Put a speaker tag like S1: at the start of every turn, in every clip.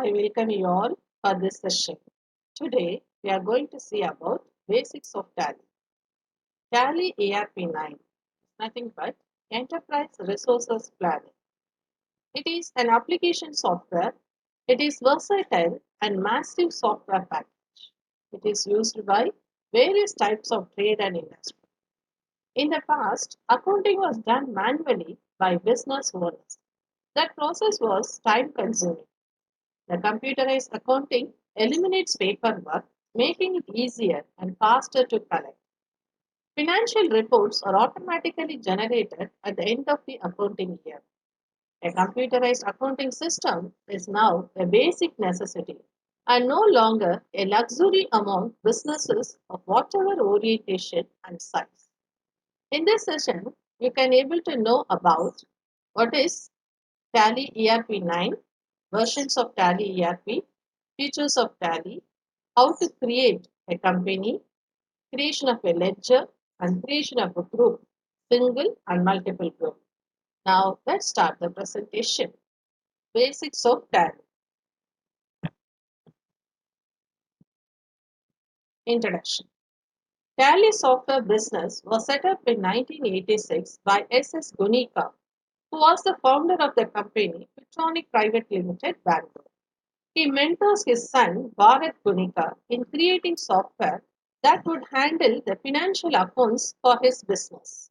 S1: I welcome you all for this session. Today, we are going to see about basics of Tally. Tally ERP9 is nothing but Enterprise Resources Planning. It is an application software. It is versatile and massive software package. It is used by various types of trade and industry. In the past, accounting was done manually by business owners. That process was time consuming. The computerized accounting eliminates paperwork, making it easier and faster to collect. Financial reports are automatically generated at the end of the accounting year. A computerized accounting system is now a basic necessity and no longer a luxury among businesses of whatever orientation and size. In this session, you can able to know about what is Tally ERP9, versions of Tally ERP, features of Tally, how to create a company, creation of a ledger, and creation of a group, single and multiple group. Now let's start the presentation. Basics of Tally. Introduction. Tally software business was set up in 1986 by S.S. Gunika, who was the founder of the company Petronic Private Limited, Bangalore. He mentors his son Bharat Gunika in creating software that would handle the financial accounts for his business.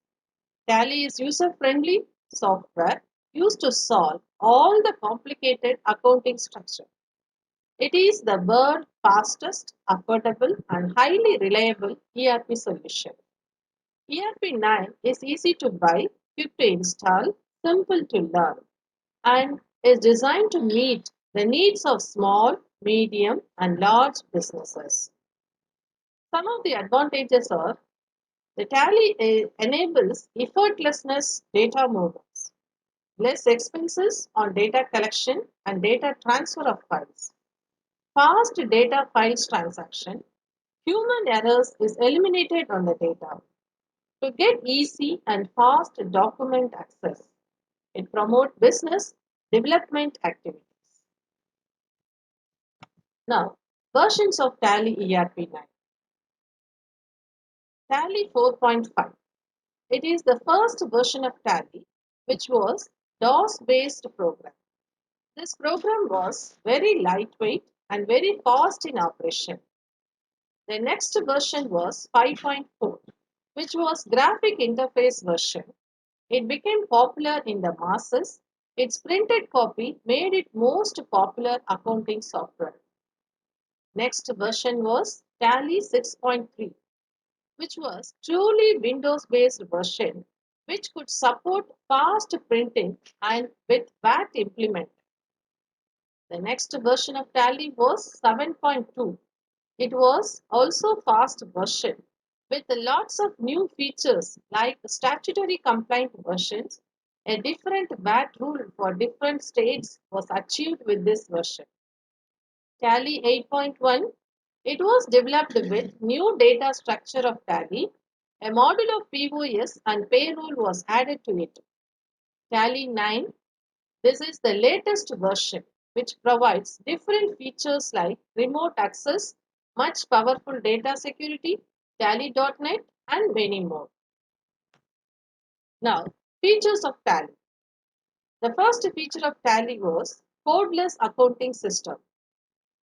S1: Tally is user-friendly software used to solve all the complicated accounting structure. It is the world's fastest, affordable, and highly reliable ERP solution. ERP9 is easy to buy, quick to install, simple to learn, and is designed to meet the needs of small, medium, and large businesses. Some of the advantages are the Tally enables effortlessness data movements, less expenses on data collection and data transfer of files, fast data files transaction, human errors is eliminated on the data. To get easy and fast document access, it promotes business development activities. Now, versions of Tally ERP9. Tally 4.5. It is the first version of Tally which was DOS-based program. This program was very lightweight and very fast in operation. The next version was 5.4, which was graphic interface version. It became popular in the masses. Its printed copy made it most popular accounting software. Next version was Tally 6.3, which was truly Windows-based version which could support fast printing and with VAT implemented. The next version of Tally was 7.2. It was also fast version with lots of new features like statutory compliant versions. A different VAT rule for different states was achieved with this version. Tally 8.1. It was developed with new data structure of Tally. A module of POS and payroll was added to it. Tally 9. This is the latest version which provides different features like remote access, much powerful data security, Tally.net, and many more. Now, features of Tally. The first feature of Tally was codeless accounting system.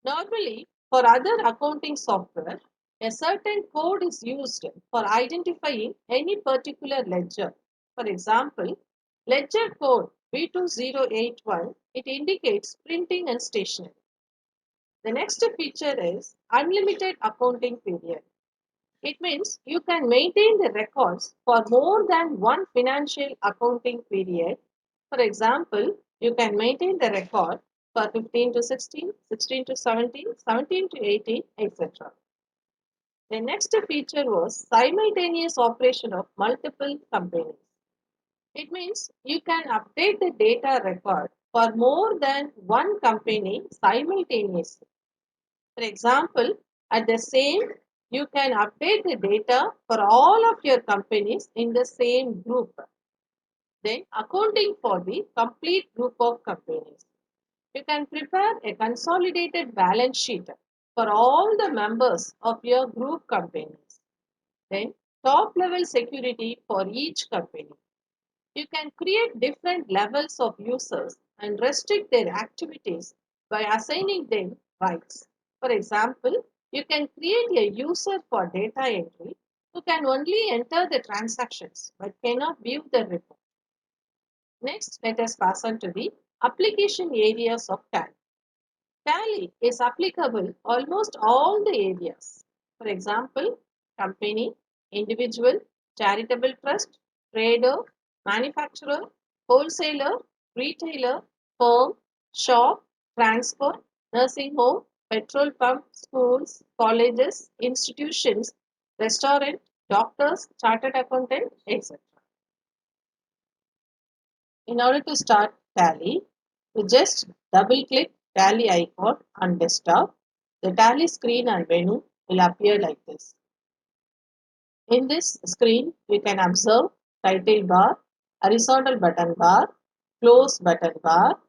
S1: Normally, for other accounting software, a certain code is used for identifying any particular ledger. For example, ledger code B2081, it indicates printing and stationery. The next feature is unlimited accounting period. It means you can maintain the records for more than one financial accounting period. For example, you can maintain the record for 15 to 16, 16 to 17, 17 to 18, etc. The next feature was simultaneous operation of multiple companies. It means you can update the data record for more than one company simultaneously. For example, at the same, you can update the data for all of your companies in the same group. Then accounting for the complete group of companies. You can prepare a consolidated balance sheet for all the members of your group companies. Then, top level security for each company. You can create different levels of users and restrict their activities by assigning them rights. For example, you can create a user for data entry who can only enter the transactions but cannot view the report. Next, let us pass on to the application areas of Tally. Tally is applicable almost all the areas. For example, company, individual, charitable trust, trader, manufacturer, wholesaler, retailer, firm, shop, transport, nursing home, petrol pump, schools, colleges, institutions, restaurant, doctors, chartered accountant, etc. In order to start Tally, you just double click Tally icon on desktop. The Tally screen and menu will appear like this. In this screen, you can observe title bar, horizontal button bar, close button bar,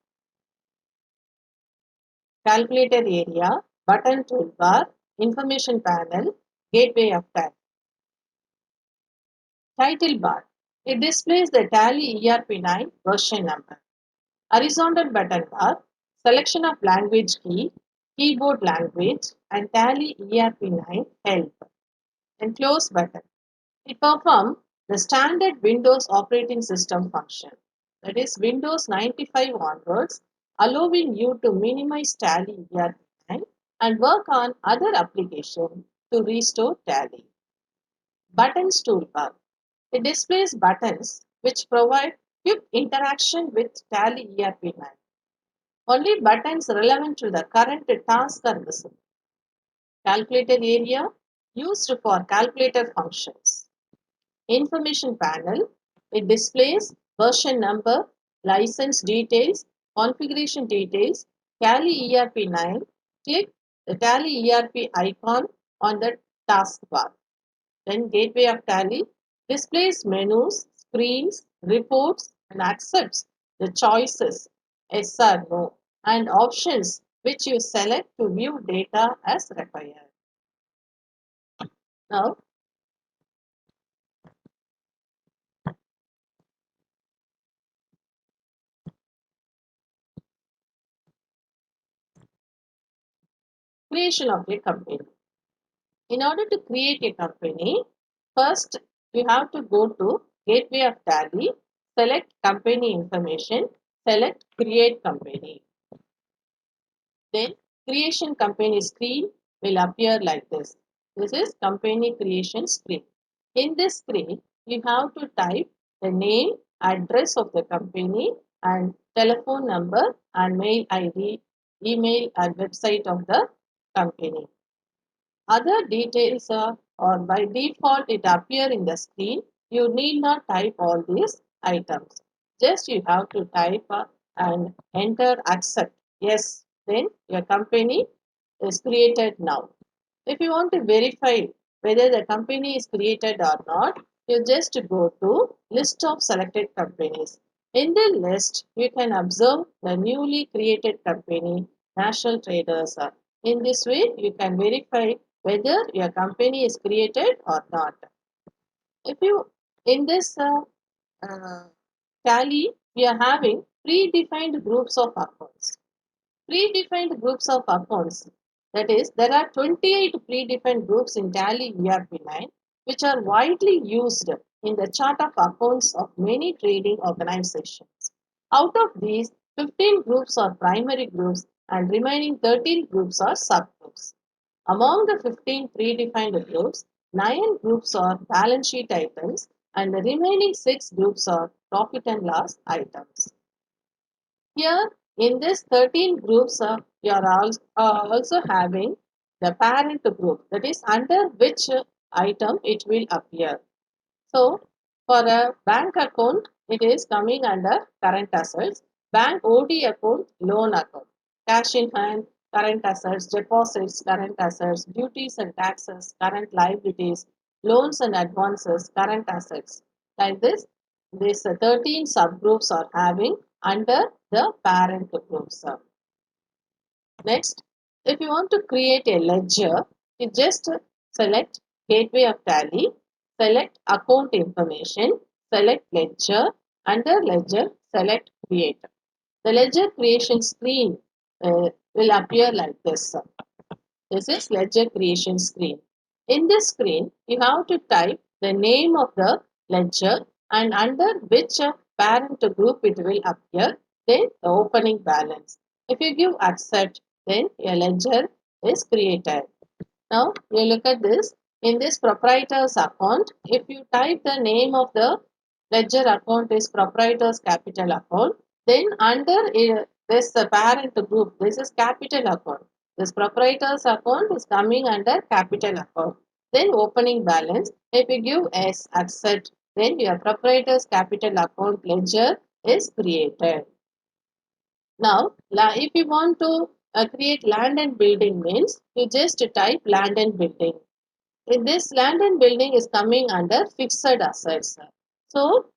S1: calculator area, button toolbar, information panel, gateway of Tally. Title bar. It displays the Tally ERP9 version number. Horizontal button bar, selection of language key, keyboard language, and Tally ERP9 help. And close button. It performs the standard Windows operating system function. That is Windows 95 onwards, allowing you to minimize Tally ERP9 and work on other applications to restore Tally. Buttons toolbar. It displays buttons which provide quick interaction with Tally ERP9. Only buttons relevant to the current task are visible. Calculator area used for calculator functions. Information panel. It displays version number, license details, configuration details, Tally ERP9. Click the Tally ERP icon on the taskbar. Then Gateway of Tally displays menus, screens, reports, and accepts the choices yes or no and options which you select to view data as required. Now, creation of a company. In order to create a company, first you have to go to Gateway of Tally, select company information, select create company. Then creation company screen will appear like this. This is company creation screen. In this screen, you have to type the name, address of the company and telephone number and mail ID, email and website of the company. Other details are or by default it appear in the screen. You need not type all these items. Just you have to type and enter accept. Yes, then your company is created now. If you want to verify whether the company is created or not, you just go to list of selected companies. In the list, you can observe the newly created company, National Traders. In this way, you can verify whether your company is created or not. If you in this uh, tally, we are having predefined groups of accounts. Predefined groups of accounts. That is, there are 28 predefined groups in Tally ERP9 which are widely used in the chart of accounts of many trading organizations. Out of these, 15 groups are primary groups and remaining 13 groups are subgroups. Among the 15 predefined groups, 9 groups are balance sheet items and the remaining 6 groups are profit and loss items. Here in this 13 groups, you are also having the parent group, that is under which item it will appear. So for a bank account, it is coming under current assets, bank OD account, loan account, cash in hand, current assets, deposits, current assets, duties and taxes, current liabilities, loans and advances, current assets. Like this, these 13 subgroups are having under the parent groups. Next, if you want to create a ledger, you just select Gateway of Tally, select Account Information, select Ledger, under Ledger, select Create. The ledger creation screen will appear like this. This is ledger creation screen. In this screen, you have to type the name of the ledger and under which parent group it will appear, then the opening balance. If you give accept, then your ledger is created. Now you look at this. In this proprietor's account, if you type the name of the ledger account is proprietor's capital account, then under this parent group, this is capital account. This proprietor's account is coming under capital account. Then opening balance, if you give S accept, then your proprietor's capital account ledger is created. Now, if you want to create land and building means, you just type land and building. In this land and building is coming under fixed assets. So,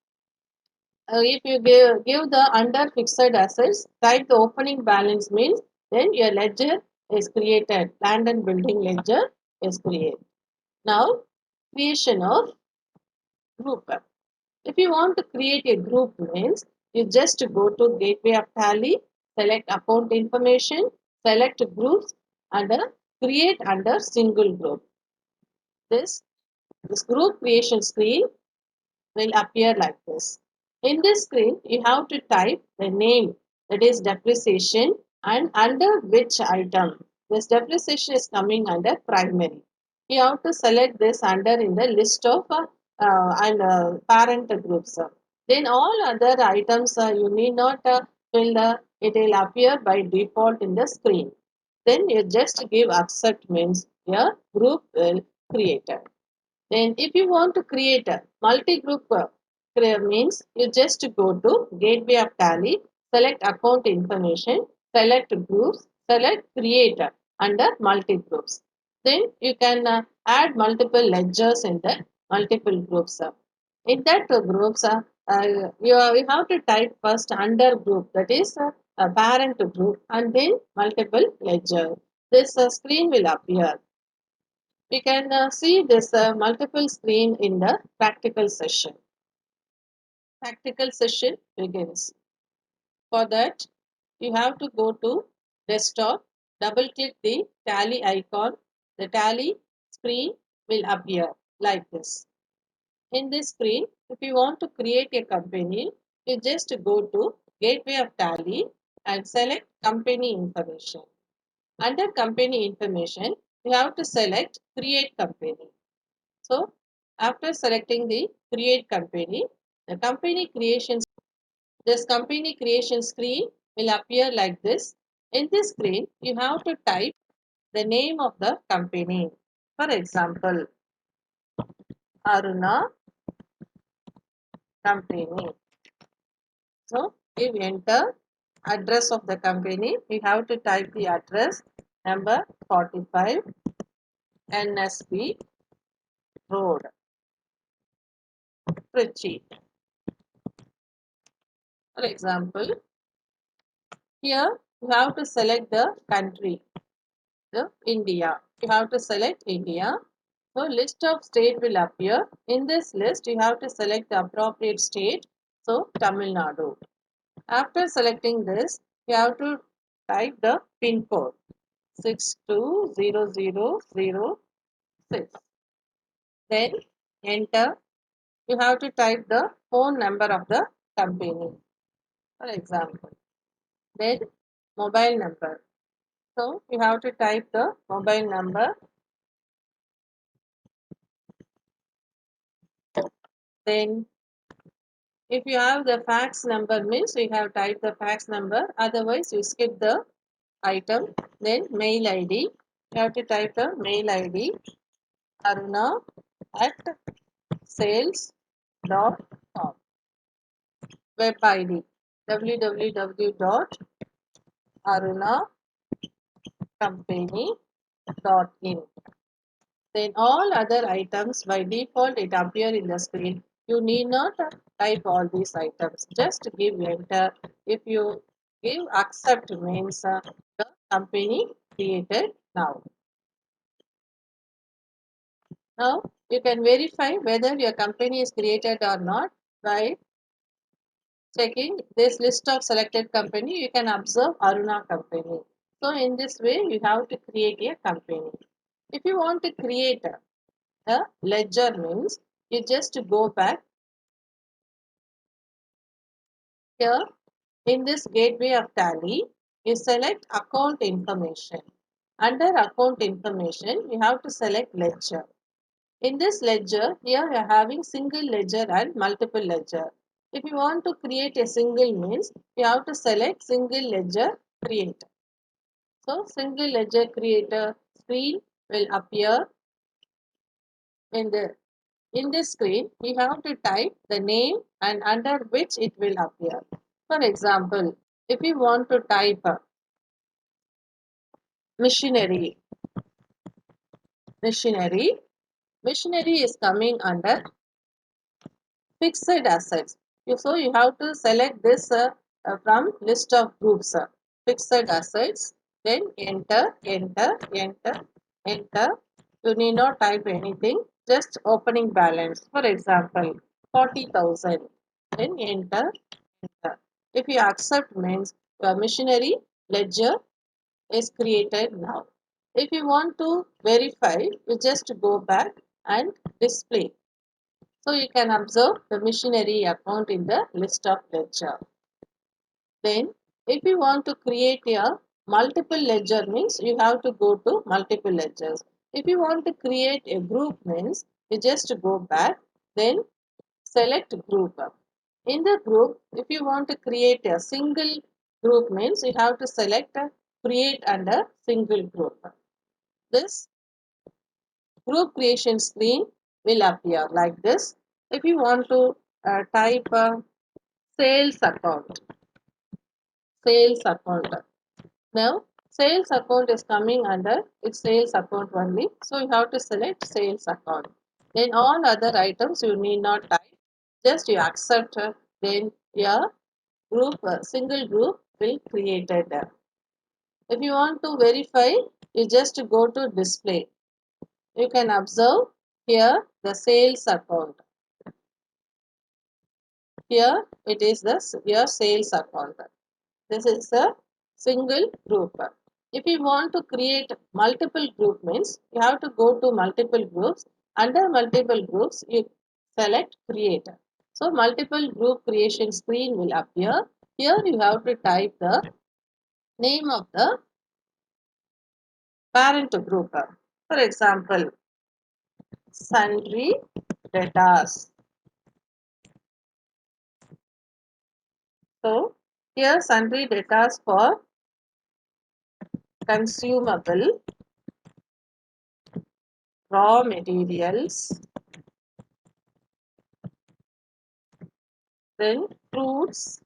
S1: if you give the under fixed assets, type the opening balance means, then your ledger is created. Land and building ledger is created. Now, creation of group. If you want to create a group means, you just go to Gateway of Tally, select account information, select groups under create under single group. This group creation screen will appear like this. In this screen, you have to type the name, that is depreciation, and under which item. This depreciation is coming under primary. You have to select this under in the list of parent groups. Then all other items you need not fill, it will appear by default in the screen. Then you just give accept means your group will create. Then if you want to create a multi-group means you just go to Gateway of Tally, select account information, select groups, select create under multi-groups. Then you can add multiple ledgers in the multiple groups. In that groups, you have to type first under group, that is a parent group, and then multiple ledger. This screen will appear. We can see this multiple screen in the practical session. Practical session begins. For that, you have to go to desktop, double click the tally icon. The tally screen will appear like this. In this screen, if you want to create a company, you just go to Gateway of Tally and select company information. Under company information, you have to select create company. So, after selecting the create company, the company creation, this company creation screen will appear like this. In this screen, you have to type the name of the company. For example, Aruna Company. So, if enter address of the company, we have to type the address number 45 NSB Road, Trichy. For example, here you have to select the country, the India. You have to select India. So list of state will appear. In this list, you have to select the appropriate state. So Tamil Nadu. After selecting this, you have to type the pin code 620006. Then enter. You have to type the phone number of the company. For example, then mobile number. So you have to type the mobile number. Then if you have the fax number means you have typed the fax number. Otherwise you skip the item. Then mail ID. You have to type the mail ID aruna at sales.com. Web ID www.arunacompany.in. Then all other items by default it appear in the screen. You need not type all these items. Just give enter. If you give accept means company created now. Now you can verify whether your company is created or not by checking this list of selected company. You can observe Aruna company. So in this way you have to create a company. If you want to create a ledger means you just go back here in this gateway of Tally. You select account information. Under account information you have to select ledger. In this ledger, here we are having single ledger and multiple ledger. If you want to create a single means, you have to select single ledger create. So, single ledger creator screen will appear in this screen. We have to type the name and under which it will appear. For example, if you want to type machinery, machinery, machinery is coming under fixed assets. So you have to select this from list of groups. Fixed assets. Then enter, enter, enter, enter. You need not type anything. Just opening balance. For example, 40,000. Then enter, enter. If you accept means your machinery ledger is created now. If you want to verify, you just go back and display. So you can observe the machinery account in the list of ledger. Then if you want to create a multiple ledger means you have to go to multiple ledgers. If you want to create a group means you just go back, then select group. In the group, if you want to create a single group means you have to select create under single group. This group creation screen will appear like this. If you want to type sales account, sales account. Now, sales account is coming under its sales account only. So, you have to select sales account. Then all other items you need not type. Just you accept, then your group, single group will created. If you want to verify, you just go to display. You can observe here the sales account. Here it is your sales account. This is a single group. If you want to create multiple group means you have to go to multiple groups. Under multiple groups, you select create. So multiple group creation screen will appear. Here you have to type the name of the parent group. For example, sundry debtors. So here sundry debtors for consumable, raw materials, then fruits,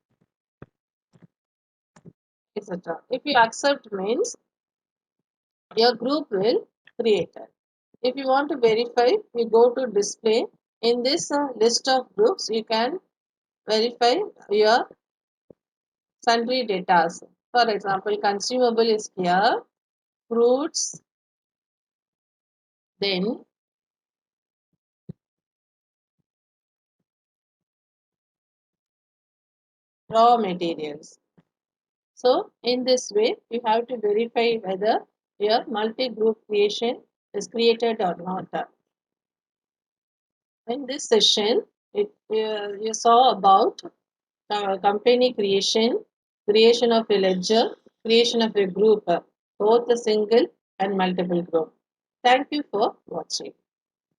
S1: etc. If you accept means your group will create it. If you want to verify, you go to display. In this list of groups, you can verify your sundry data. For example, consumable is here, fruits, then raw materials. So, in this way, you have to verify whether your multi-group creation is created or not. In this session, you saw about company creation, creation of a ledger, creation of a group, both a single and multiple group. Thank you for watching.